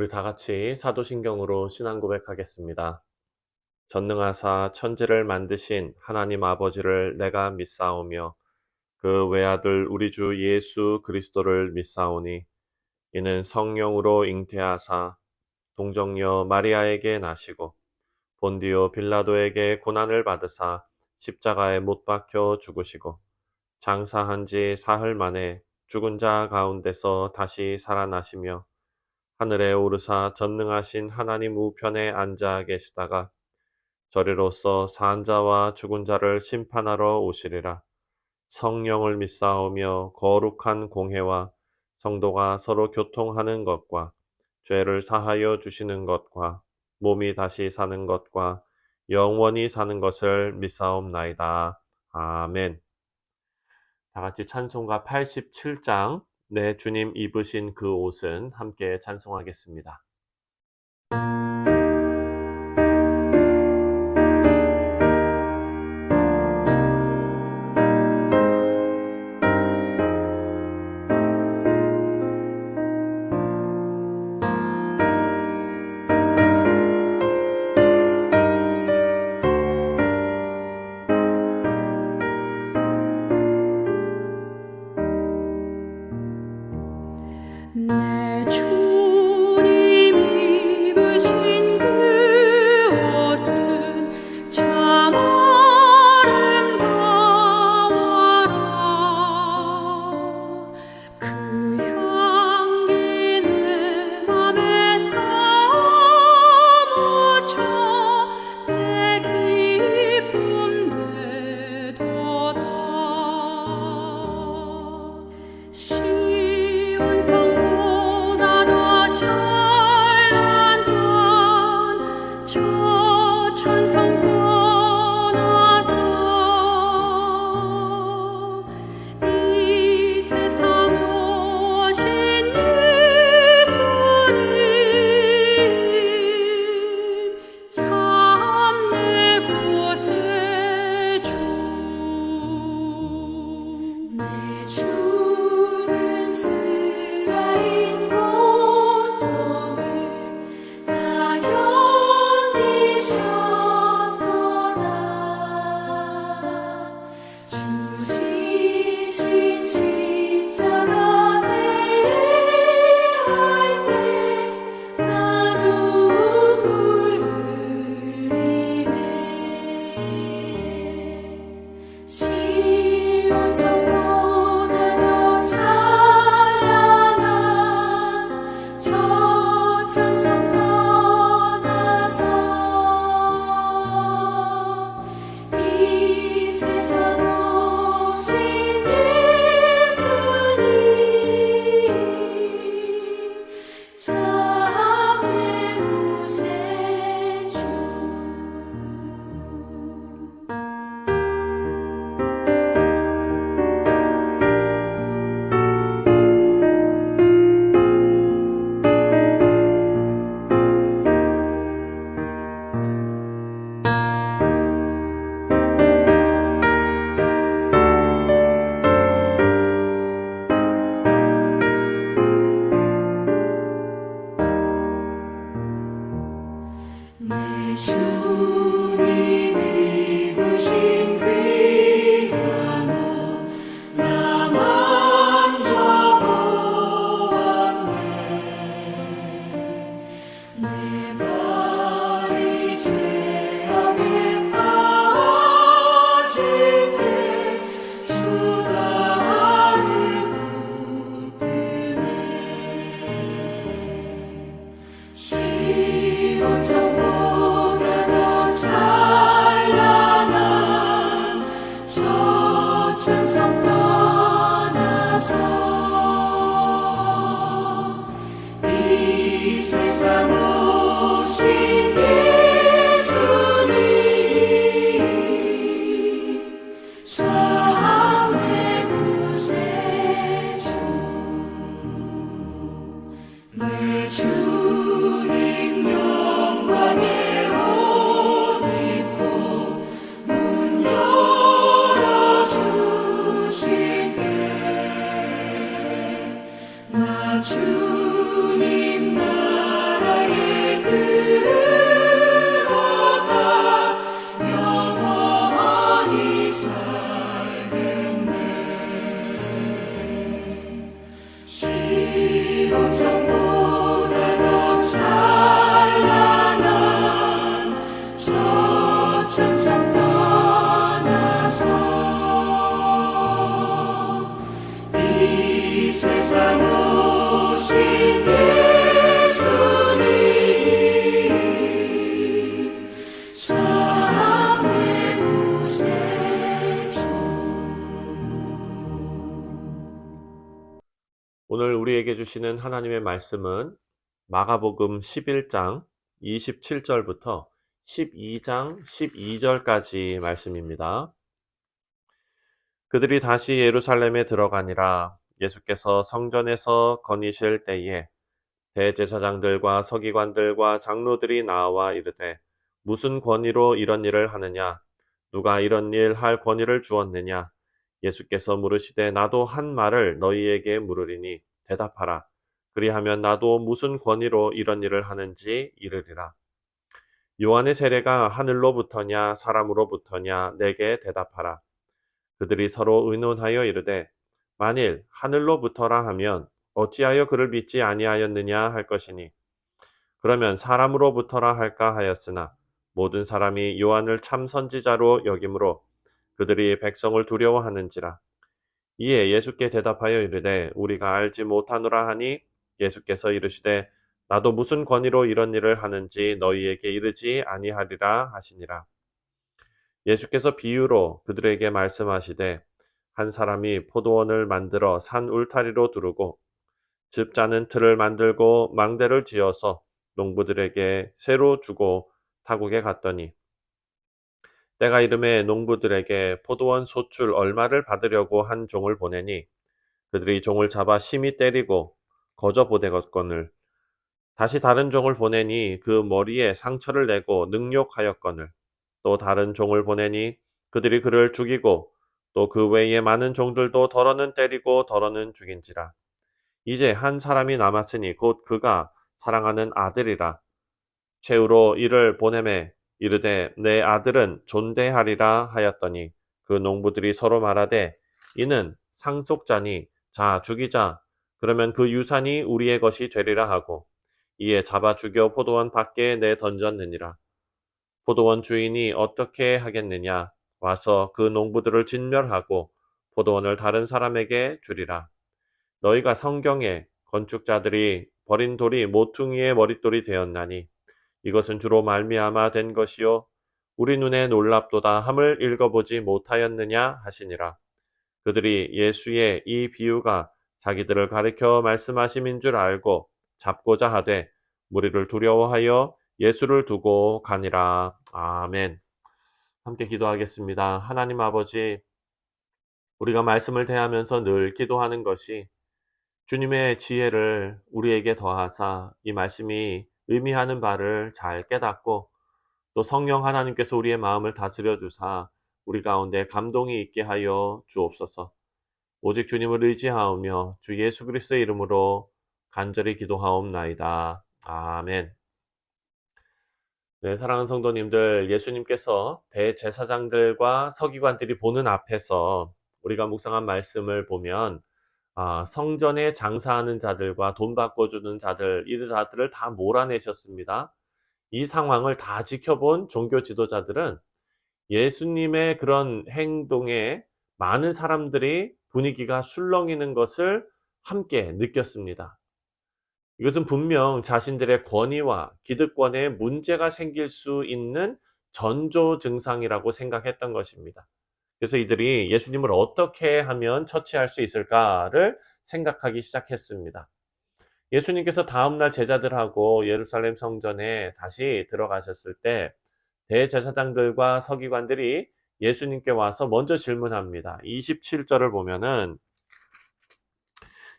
우리 다 같이 사도신경으로 신앙 고백하겠습니다. 전능하사 천지를 만드신 하나님 아버지를 내가 믿사오며 그 외아들 우리 주 예수 그리스도를 믿사오니 이는 성령으로 잉태하사 동정녀 마리아에게 나시고 본디오 빌라도에게 고난을 받으사 십자가에 못 박혀 죽으시고 장사한 지 사흘 만에 죽은 자 가운데서 다시 살아나시며 하늘에 오르사 전능하신 하나님 우편에 앉아 계시다가 저리로서 산 자와 죽은 자를 심판하러 오시리라. 성령을 믿사오며 거룩한 공회와 성도가 서로 교통하는 것과 죄를 사하여 주시는 것과 몸이 다시 사는 것과 영원히 사는 것을 믿사옵나이다. 아멘. 다 같이 찬송가 87장 내 주님 입으신 그 옷은 함께 찬송하겠습니다. 내 주님 입으신 그 옷은 참 아름다워라. 그 향기 내 맘에 사무쳐 내 기쁨 되도다. 시온 성보다 더 찬란한 저 천성 떠나서 이 세상 오신 예수님 참 내 구세 주. 내 주는 스라인 고통을 다 견디셨도다. 주지신 십자가 대할 때 나 눈물 흘리네. 시온 성보다 더 찬란한 저 천성 떠나서 이 세상 오신 예수님 참 내 구세 주. 내 주님 입으신 귀한 옷 나 만져보았네. 내 발이 죄악에 빠질 때 주 나를 붙드네. 시온 성보다 더 찬란한 저 천성 떠나서 이 세상 오신 예수님 참 내 구세 주. 내 주님 영광의 옷 입고 문 열어주실 때 나 주님 나라 세상 오신 예수님 참 내 구세주. 오늘 우리에게 주시는 하나님의 말씀은 마가복음 11장 27절부터 12장 12절까지 말씀입니다. 그들이 다시 예루살렘에 들어가니라. 예수께서 성전에서 거니실 때에 대제사장들과 서기관들과 장로들이 나와 이르되 무슨 권위로 이런 일을 하느냐? 누가 이런 일 할 권위를 주었느냐? 예수께서 물으시되 나도 한 말을 너희에게 물으리니 대답하라. 그리하면 나도 무슨 권위로 이런 일을 하는지 이르리라. 요한의 세례가 하늘로부터냐 사람으로부터냐 내게 대답하라. 그들이 서로 의논하여 이르되 만일 하늘로부터라 하면 어찌하여 그를 믿지 아니하였느냐 할 것이니 그러면 사람으로부터라 할까 하였으나 모든 사람이 요한을 참 선지자로 여김으로 그들이 백성을 두려워하는지라. 이에 예수께 대답하여 이르되 우리가 알지 못하노라 하니 예수께서 이르시되 나도 무슨 권위로 이런 일을 하는지 너희에게 이르지 아니하리라 하시니라. 예수께서 비유로 그들에게 말씀하시되 한 사람이 포도원을 만들어 산 울타리로 두르고 즙 짜는 틀을 만들고 망대를 지어서 농부들에게 새로 주고 타국에 갔더니 때가 이름에 농부들에게 포도원 소출 얼마를 받으려고 한 종을 보내니 그들이 종을 잡아 심히 때리고 거저 보내었거늘 다시 다른 종을 보내니 그 머리에 상처를 내고 능욕하였거늘 또 다른 종을 보내니 그들이 그를 죽이고 또 그 외에 많은 종들도 더러는 때리고 더러는 죽인지라. 이제 한 사람이 남았으니 곧 그가 사랑하는 아들이라. 최후로 이를 보내매 이르되 내 아들은 존대하리라 하였더니 그 농부들이 서로 말하되 이는 상속자니 자 죽이자. 그러면 그 유산이 우리의 것이 되리라 하고 이에 잡아 죽여 포도원 밖에 내 던졌느니라. 포도원 주인이 어떻게 하겠느냐? 와서 그 농부들을 진멸하고 포도원을 다른 사람에게 주리라. 너희가 성경에 건축자들이 버린 돌이 모퉁이의 머릿돌이 되었나니 이것은 주로 말미암아 된 것이요 우리 눈에 놀랍도다 함을 읽어보지 못하였느냐 하시니라. 그들이 예수의 이 비유가 자기들을 가리켜 말씀하심인 줄 알고 잡고자 하되 무리를 두려워하여 예수를 두고 가니라. 아멘. 함께 기도하겠습니다. 하나님 아버지, 우리가 말씀을 대하면서 늘 기도하는 것이 주님의 지혜를 우리에게 더하사 이 말씀이 의미하는 바를 잘 깨닫고 또 성령 하나님께서 우리의 마음을 다스려 주사 우리 가운데 감동이 있게 하여 주옵소서. 오직 주님을 의지하오며 주 예수 그리스도의 이름으로 간절히 기도하옵나이다. 아멘. 네, 사랑하는 성도님들, 예수님께서 대제사장들과 서기관들이 보는 앞에서 우리가 묵상한 말씀을 보면 성전에 장사하는 자들과 돈 바꿔주는 자들, 이 자들을 다 몰아내셨습니다. 이 상황을 다 지켜본 종교 지도자들은 예수님의 그런 행동에 많은 사람들이 분위기가 술렁이는 것을 함께 느꼈습니다. 이것은 분명 자신들의 권위와 기득권에 문제가 생길 수 있는 전조 증상이라고 생각했던 것입니다. 그래서 이들이 예수님을 어떻게 하면 처치할 수 있을까를 생각하기 시작했습니다. 예수님께서 다음날 제자들하고 예루살렘 성전에 다시 들어가셨을 때 대제사장들과 서기관들이 예수님께 와서 먼저 질문합니다. 27절을 보면은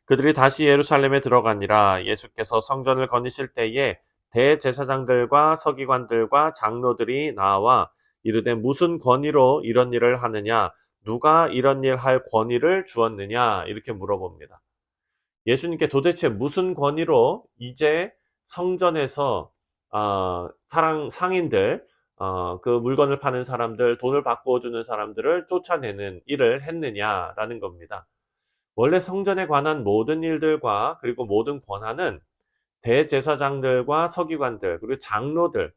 그들이 다시 예루살렘에 들어가니라. 예수께서 성전을 거니실 때에 대제사장들과 서기관들과 장로들이 나와 이르되 무슨 권위로 이런 일을 하느냐? 누가 이런 일 할 권위를 주었느냐? 이렇게 물어봅니다. 예수님께 도대체 무슨 권위로 이제 성전에서 상인들, 그 물건을 파는 사람들, 돈을 바꿔주는 사람들을 쫓아내는 일을 했느냐라는 겁니다. 원래 성전에 관한 모든 일들과 그리고 모든 권한은 대제사장들과 서기관들 그리고 장로들,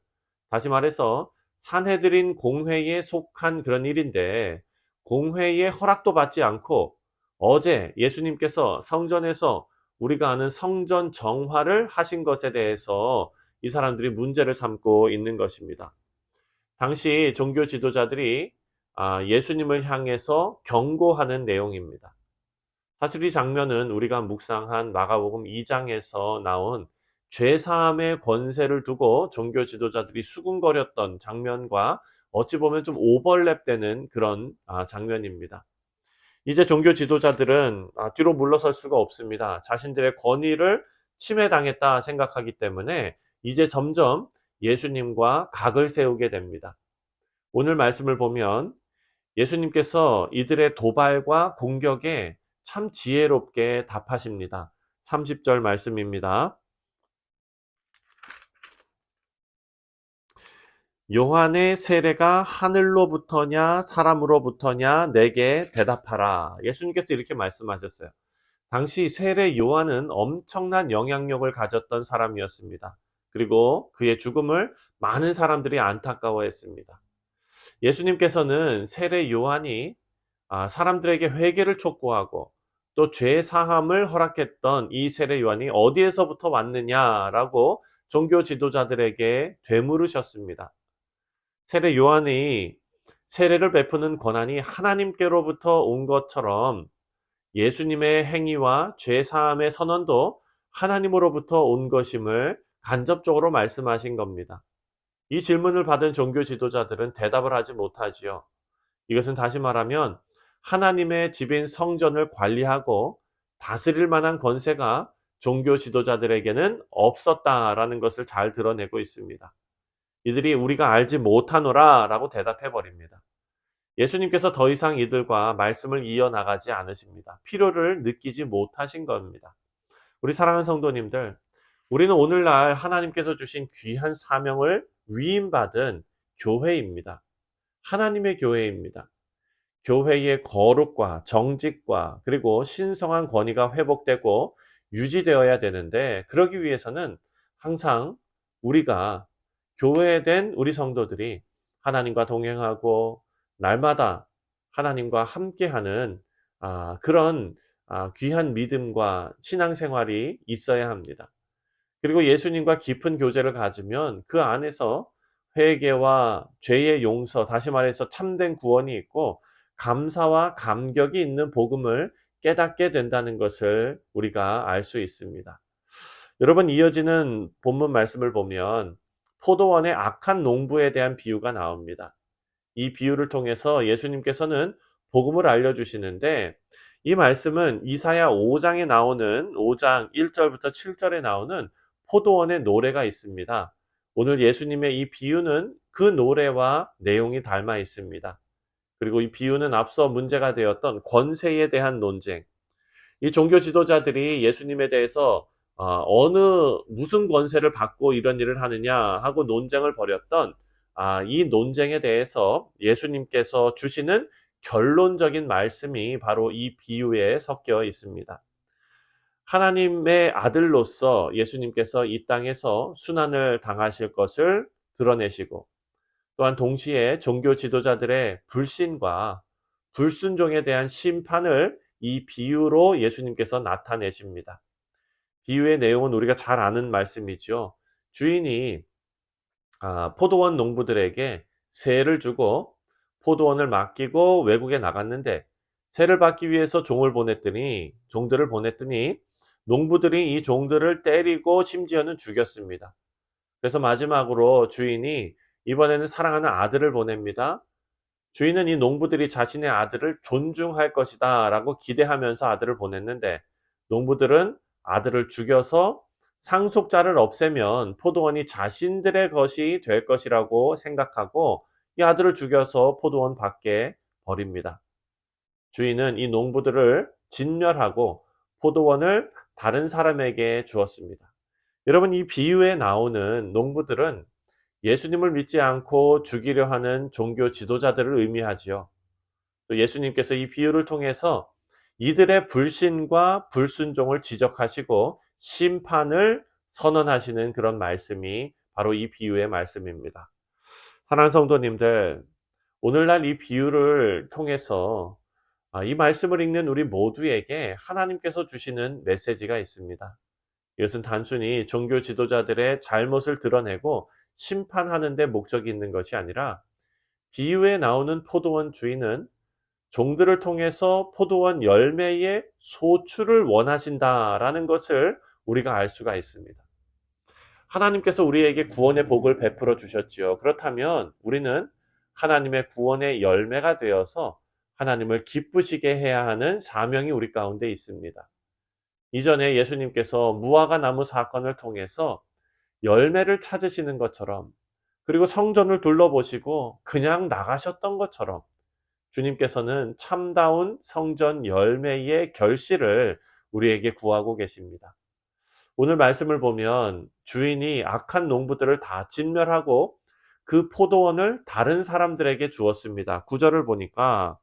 다시 말해서 산헤드린 공회에 속한 그런 일인데 공회의 허락도 받지 않고 어제 예수님께서 성전에서 우리가 아는 성전 정화를 하신 것에 대해서 이 사람들이 문제를 삼고 있는 것입니다. 당시 종교 지도자들이 예수님을 향해서 경고하는 내용입니다. 사실 이 장면은 우리가 묵상한 마가복음 2장에서 나온 죄사함의 권세를 두고 종교 지도자들이 수군거렸던 장면과 어찌 보면 좀 오버랩되는 그런 장면입니다. 이제 종교 지도자들은 뒤로 물러설 수가 없습니다. 자신들의 권위를 침해당했다 생각하기 때문에 이제 점점 예수님과 각을 세우게 됩니다. 오늘 말씀을 보면 예수님께서 이들의 도발과 공격에 참 지혜롭게 답하십니다. 30절 말씀입니다. 요한의 세례가 하늘로부터냐 사람으로부터냐 내게 대답하라. 예수님께서 이렇게 말씀하셨어요. 당시 세례 요한은 엄청난 영향력을 가졌던 사람이었습니다. 그리고 그의 죽음을 많은 사람들이 안타까워했습니다. 예수님께서는 세례 요한이 사람들에게 회개를 촉구하고 또 죄 사함을 허락했던 이 세례 요한이 어디에서부터 왔느냐라고 종교 지도자들에게 되물으셨습니다. 세례 요한이 세례를 베푸는 권한이 하나님께로부터 온 것처럼 예수님의 행위와 죄 사함의 선언도 하나님으로부터 온 것임을 간접적으로 말씀하신 겁니다. 이 질문을 받은 종교 지도자들은 대답을 하지 못하지요. 이것은 다시 말하면 하나님의 집인 성전을 관리하고 다스릴 만한 권세가 종교 지도자들에게는 없었다라는 것을 잘 드러내고 있습니다. 이들이 우리가 알지 못하노라 라고 대답해 버립니다. 예수님께서 더 이상 이들과 말씀을 이어나가지 않으십니다. 필요를 느끼지 못하신 겁니다. 우리 사랑하는 성도님들, 우리는 오늘날 하나님께서 주신 귀한 사명을 위임받은 교회입니다. 하나님의 교회입니다. 교회의 거룩과 정직과 그리고 신성한 권위가 회복되고 유지되어야 되는데, 그러기 위해서는 항상 우리가 교회된 우리 성도들이 하나님과 동행하고 날마다 하나님과 함께하는 그런 귀한 믿음과 신앙생활이 있어야 합니다. 그리고 예수님과 깊은 교제를 가지면 그 안에서 회개와 죄의 용서, 다시 말해서 참된 구원이 있고 감사와 감격이 있는 복음을 깨닫게 된다는 것을 우리가 알 수 있습니다. 여러분, 이어지는 본문 말씀을 보면 포도원의 악한 농부에 대한 비유가 나옵니다. 이 비유를 통해서 예수님께서는 복음을 알려주시는데, 이 말씀은 이사야 5장에 나오는 5장 1절부터 7절에 나오는 포도원의 노래가 있습니다. 오늘 예수님의 이 비유는 그 노래와 내용이 닮아 있습니다. 그리고 이 비유는 앞서 문제가 되었던 권세에 대한 논쟁, 이 종교 지도자들이 예수님에 대해서 무슨 권세를 받고 이런 일을 하느냐 하고 논쟁을 벌였던 이 논쟁에 대해서 예수님께서 주시는 결론적인 말씀이 바로 이 비유에 섞여 있습니다. 하나님의 아들로서 예수님께서 이 땅에서 순환을 당하실 것을 드러내시고, 또한 동시에 종교 지도자들의 불신과 불순종에 대한 심판을 이 비유로 예수님께서 나타내십니다. 비유의 내용은 우리가 잘 아는 말씀이죠. 주인이 포도원 농부들에게 세를 주고 포도원을 맡기고 외국에 나갔는데, 세를 받기 위해서 종들을 보냈더니 농부들이 이 종들을 때리고 심지어는 죽였습니다. 그래서 마지막으로 주인이 이번에는 사랑하는 아들을 보냅니다. 주인은 이 농부들이 자신의 아들을 존중할 것이다 라고 기대하면서 아들을 보냈는데, 농부들은 아들을 죽여서 상속자를 없애면 포도원이 자신들의 것이 될 것이라고 생각하고 이 아들을 죽여서 포도원 밖에 버립니다. 주인은 이 농부들을 진멸하고 포도원을 다른 사람에게 주었습니다. 여러분, 이 비유에 나오는 농부들은 예수님을 믿지 않고 죽이려 하는 종교 지도자들을 의미하지요. 또 예수님께서 이 비유를 통해서 이들의 불신과 불순종을 지적하시고 심판을 선언하시는 그런 말씀이 바로 이 비유의 말씀입니다. 사랑하는 성도님들, 오늘날 이 비유를 통해서 이 말씀을 읽는 우리 모두에게 하나님께서 주시는 메시지가 있습니다. 이것은 단순히 종교 지도자들의 잘못을 드러내고 심판하는 데 목적이 있는 것이 아니라, 비유에 나오는 포도원 주인은 종들을 통해서 포도원 열매의 소출을 원하신다라는 것을 우리가 알 수가 있습니다. 하나님께서 우리에게 구원의 복을 베풀어 주셨지요. 그렇다면 우리는 하나님의 구원의 열매가 되어서 하나님을 기쁘시게 해야 하는 사명이 우리 가운데 있습니다. 이전에 예수님께서 무화과 나무 사건을 통해서 열매를 찾으시는 것처럼, 그리고 성전을 둘러보시고 그냥 나가셨던 것처럼, 주님께서는 참다운 성전 열매의 결실을 우리에게 구하고 계십니다. 오늘 말씀을 보면 주인이 악한 농부들을 다 진멸하고 그 포도원을 다른 사람들에게 주었습니다. 9절을 보니까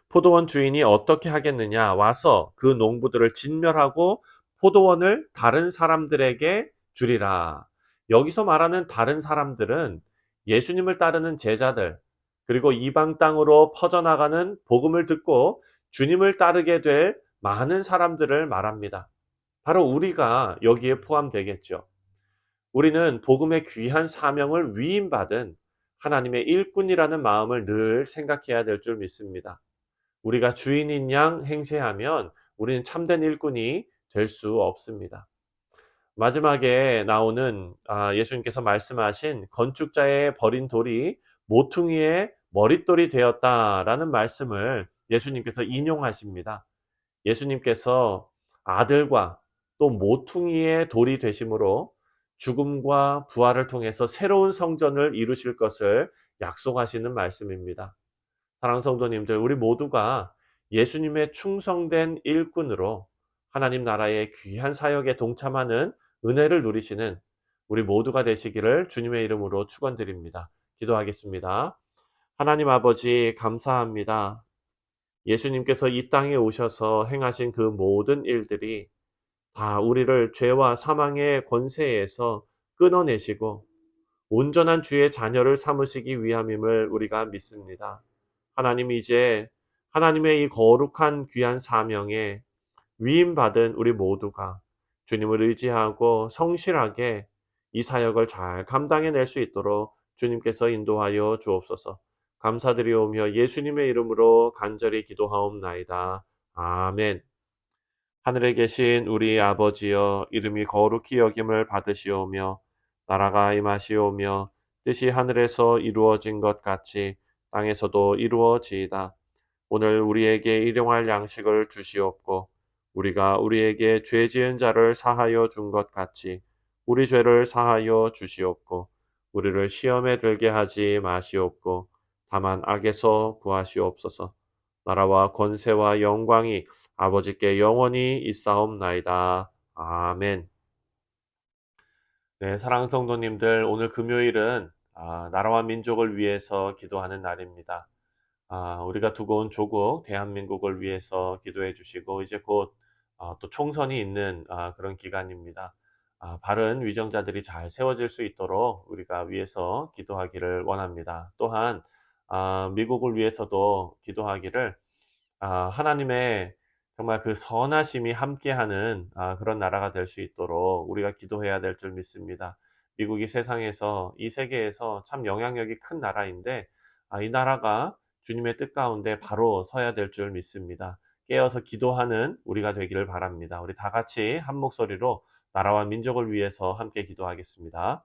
포도원 주인이 어떻게 하겠느냐, 와서 그 농부들을 진멸하고 포도원을 다른 사람들에게 주리라. 여기서 말하는 다른 사람들은 예수님을 따르는 제자들, 그리고 이방 땅으로 퍼져나가는 복음을 듣고 주님을 따르게 될 많은 사람들을 말합니다. 바로 우리가 여기에 포함되겠죠. 우리는 복음의 귀한 사명을 위임받은 하나님의 일꾼이라는 마음을 늘 생각해야 될 줄 믿습니다. 우리가 주인인 양 행세하면 우리는 참된 일꾼이 될 수 없습니다. 마지막에 나오는 예수님께서 말씀하신 건축자의 버린 돌이 모퉁이의 머릿돌이 되었다라는 말씀을 예수님께서 인용하십니다. 예수님께서 아들과 또 모퉁이의 돌이 되심으로 죽음과 부활을 통해서 새로운 성전을 이루실 것을 약속하시는 말씀입니다. 사랑하는 성도님들, 우리 모두가 예수님의 충성된 일꾼으로 하나님 나라의 귀한 사역에 동참하는 은혜를 누리시는 우리 모두가 되시기를 주님의 이름으로 축원드립니다. 기도하겠습니다. 하나님 아버지, 감사합니다. 예수님께서 이 땅에 오셔서 행하신 그 모든 일들이 다 우리를 죄와 사망의 권세에서 끊어내시고 온전한 주의 자녀를 삼으시기 위함임을 우리가 믿습니다. 하나님, 이제 하나님의 이 거룩한 귀한 사명에 위임받은 우리 모두가 주님을 의지하고 성실하게 이 사역을 잘 감당해낼 수 있도록 주님께서 인도하여 주옵소서. 감사드리오며 예수님의 이름으로 간절히 기도하옵나이다. 아멘. 하늘에 계신 우리 아버지여, 이름이 거룩히 여김을 받으시오며 나라가 임하시오며 뜻이 하늘에서 이루어진 것 같이 땅에서도 이루어지이다. 오늘 우리에게 일용할 양식을 주시옵고 우리가 우리에게 죄 지은 자를 사하여 준 것 같이 우리 죄를 사하여 주시옵고 우리를 시험에 들게 하지 마시옵고 다만 악에서 구하시옵소서. 나라와 권세와 영광이 아버지께 영원히 있사옵나이다. 아멘. 네, 사랑하는 성도님들, 오늘 금요일은 나라와 민족을 위해서 기도하는 날입니다. 우리가 두고 온 조국 대한민국을 위해서 기도해 주시고 이제 곧 또 총선이 있는 그런 기간입니다. 바른 위정자들이 잘 세워질 수 있도록 우리가 위해서 기도하기를 원합니다. 또한 미국을 위해서도 기도하기를, 하나님의 정말 그 선하심이 함께하는 그런 나라가 될 수 있도록 우리가 기도해야 될 줄 믿습니다. 미국이 세상에서, 이 세계에서 참 영향력이 큰 나라인데 이 나라가 주님의 뜻 가운데 바로 서야 될 줄 믿습니다. 깨어서 기도하는 우리가 되기를 바랍니다. 우리 다 같이 한 목소리로 나라와 민족을 위해서 함께 기도하겠습니다.